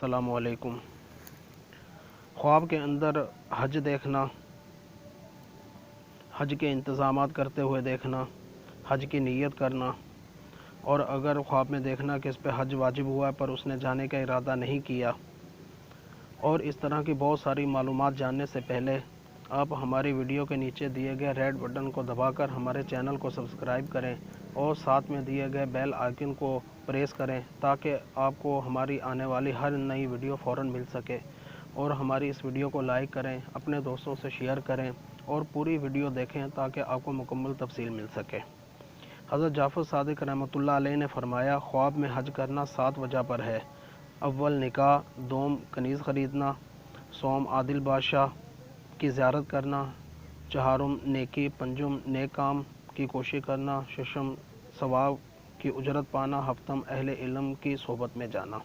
السلام علیکم۔ خواب کے اندر حج دیکھنا، حج کے انتظامات کرتے ہوئے دیکھنا، حج کی نیت کرنا، اور اگر خواب میں دیکھنا کہ اس پہ حج واجب ہوا ہے پر اس نے جانے کا ارادہ نہیں کیا، اور اس طرح کی بہت ساری معلومات جاننے سے پہلے آپ ہماری ویڈیو کے نیچے دیے گئے ریڈ بٹن کو دبا کر ہمارے چینل کو سبسکرائب کریں اور ساتھ میں دیے گئے بیل آئیکن کو پریس کریں تاکہ آپ کو ہماری آنے والی ہر نئی ویڈیو فوراً مل سکے، اور ہماری اس ویڈیو کو لائک کریں، اپنے دوستوں سے شیئر کریں اور پوری ویڈیو دیکھیں تاکہ آپ کو مکمل تفصیل مل سکے۔ حضرت جعفر صادق رحمۃ اللہ علیہ نے فرمایا، خواب میں حج کرنا 7 وجہ پر ہے۔ اول نکاح، دوم کنیز خریدنا، سوم عادل بادشاہ کی زیارت کرنا، چہارم نیکی، پنجم نیک کام کی کوشش کرنا، ششم ثواب کی اجرت پانا، ہفتم اہل علم کی صحبت میں جانا۔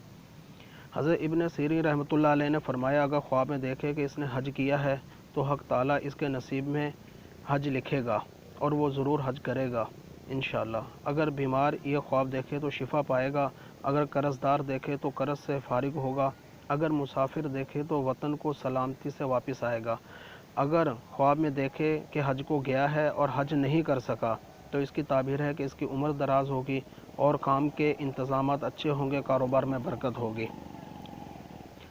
حضرت ابن سیرین رحمۃ اللہ علیہ نے فرمایا، اگر خواب میں دیکھے کہ اس نے حج کیا ہے تو حق تعالیٰ اس کے نصیب میں حج لکھے گا اور وہ ضرور حج کرے گا انشاءاللہ۔ اگر بیمار یہ خواب دیکھے تو شفا پائے گا، اگر قرض دار دیکھے تو قرض سے فارغ ہوگا، اگر مسافر دیکھے تو وطن کو سلامتی سے واپس آئے گا، اگر خواب میں دیکھے کہ حج کو گیا ہے اور حج نہیں کر سکا تو اس کی تعبیر ہے کہ اس کی عمر دراز ہوگی اور کام کے انتظامات اچھے ہوں گے، کاروبار میں برکت ہوگی۔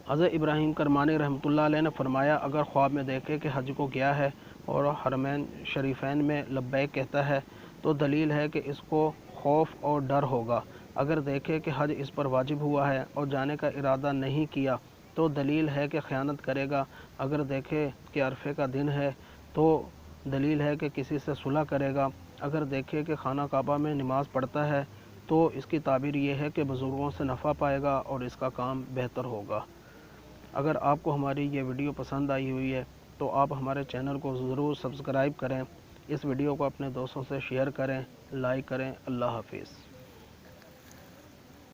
حضرت ابراہیم کرمانی رحمۃ اللہ علیہ نے فرمایا، اگر خواب میں دیکھے کہ حج کو گیا ہے اور حرمین شریفین میں لبیک کہتا ہے تو دلیل ہے کہ اس کو خوف اور ڈر ہوگا، اگر دیکھے کہ حج اس پر واجب ہوا ہے اور جانے کا ارادہ نہیں کیا تو دلیل ہے کہ خیانت کرے گا، اگر دیکھے کہ عرفے کا دن ہے تو دلیل ہے کہ کسی سے صلح کرے گا، اگر دیکھے کہ خانہ کعبہ میں نماز پڑھتا ہے تو اس کی تعبیر یہ ہے کہ بزرگوں سے نفع پائے گا اور اس کا کام بہتر ہوگا۔ اگر آپ کو ہماری یہ ویڈیو پسند آئی ہوئی ہے تو آپ ہمارے چینل کو ضرور سبسکرائب کریں، اس ویڈیو کو اپنے دوستوں سے شیئر کریں، لائک کریں۔ اللہ حافظ۔